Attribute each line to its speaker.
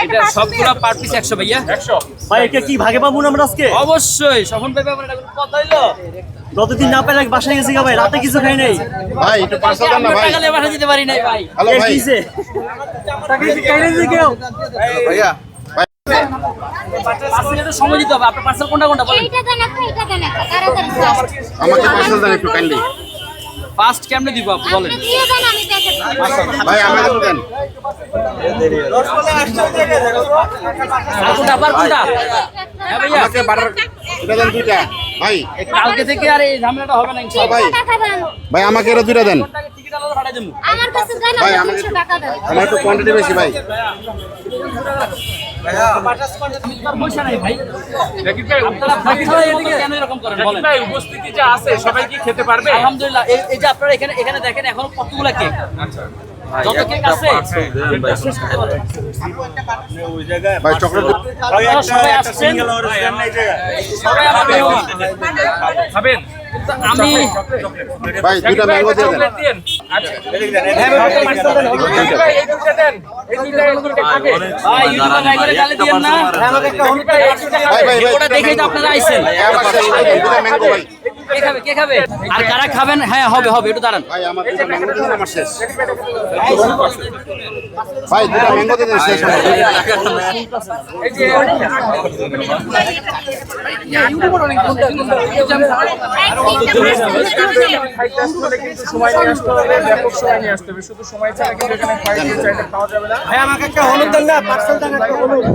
Speaker 1: এটা সবগুলো per piece 100 ভাইয়া।
Speaker 2: 100
Speaker 3: ভাই এটা কি ভাগে পাবো না আমরা আজকে?
Speaker 1: অবশ্যই সফন ভাই ব্যাপারে এটা কোনো কথা হইলো?
Speaker 3: যতদিন না পেলে বাসায় গেছি গা ভাই, রাতে কিছু খাই নাই।
Speaker 4: ভাই একটু পার্সেল দেন না ভাই।
Speaker 1: টাকা দিয়ে বাসা দিতে পারি নাই ভাই।
Speaker 4: হ্যালো ভাই
Speaker 3: কিসে টাকা কি খাই নাই কেউ?
Speaker 4: ভাইয়া
Speaker 1: পার্সেল এর সময় দিতে হবে। আপনার পার্সেল কোনটা কোনটা বলেন?
Speaker 5: এইটা দেন একটা, এটা দেন একটা, তাড়াতাড়ি ফাস্ট।
Speaker 4: আমাকে পার্সেল দেন একটু কাইন্ডলি।
Speaker 1: ফার্স্ট কেমনে দিব আপনি বলেন?
Speaker 5: আপনি দিয়ে দেন, আমি প্যাকেট দিই।
Speaker 4: ভাই আমাকে একটু দেন।
Speaker 1: আর কোনটা আবার কোনটা? হ্যাঁ ভাইয়া।
Speaker 4: আমাকে বাটার এটা দেন দুইটা ভাই।
Speaker 1: কালকে থেকে আর এই ঝামেলাটা হবে না ইনশাআল্লাহ।
Speaker 4: ভাই
Speaker 5: টাকা দেন।
Speaker 4: ভাই আমাকে এর দুইটা দেন।
Speaker 1: টিকিট আলাদা পাঠিয়ে দেবো।
Speaker 5: আমার কাছে দেন,
Speaker 4: ভাই,
Speaker 5: আমি
Speaker 4: আমাকে
Speaker 5: 300 টাকা দেন।
Speaker 4: আমার একটু কোয়ান্টিটি বেশি ভাই।
Speaker 1: পয়সা নাই ভাই।
Speaker 2: জাকির ভাই
Speaker 1: আপনারা ভাই ছাড়া এদিকে কেন এরকম করেন
Speaker 2: জাকির
Speaker 1: বলেন?
Speaker 2: ভাই উপস্থিতি যে আছে সবাই কি খেতে পারবে?
Speaker 1: আলহামদুলিল্লাহ এই যে আপনারা এখানে দেখেন এখনো কতগুলা কেক।
Speaker 2: আচ্ছা
Speaker 1: যত কেক আছে
Speaker 4: ভাই চকলেট
Speaker 1: আপনারা সবাই আসছেন। সবাই আমার মেহমান।
Speaker 2: খাবেন?
Speaker 1: আমি
Speaker 4: ভাই দুইটা ম্যাঙ্গো দিয়ে দেন।
Speaker 2: চকলেট দিন। আচ্ছা জাকির ভাই এই দুটো দেন। এই দুটো খাবে।
Speaker 1: ভাই ইউটিউবে লাইক করে গালি দিয়েন না।
Speaker 4: ভাই ভাই ভাই
Speaker 1: ওটা দেখেই তো আপনারা আইছেন।
Speaker 4: আমার শেষ ভাই দুইটা ম্যাঙ্গো ভাই।
Speaker 1: কে খাবে আর কারা খাবেন? হ্যাঁ হবে একটু দাঁড়ান।
Speaker 4: ভাই আমার দুইটা ম্যাঙ্গো দিয়ে দেন আমার শেষ। ভাই দুইটা ম্যাঙ্গো দিয়ে দেন শেষ আমার।
Speaker 2: এই যে খাইতে আসতে হলে কিন্তু সময় নিয়ে আসতে হবে, ব্যাপক সময় নিয়ে আসতে হবে। শুধু সময় ছাড়া কিন্তু এখানে খাইতে চাইলে পাওয়া যাবে না।
Speaker 3: ভাই আমাকে একটা হলুদ দেন না, পার্সেল দেন একটা হলুদ।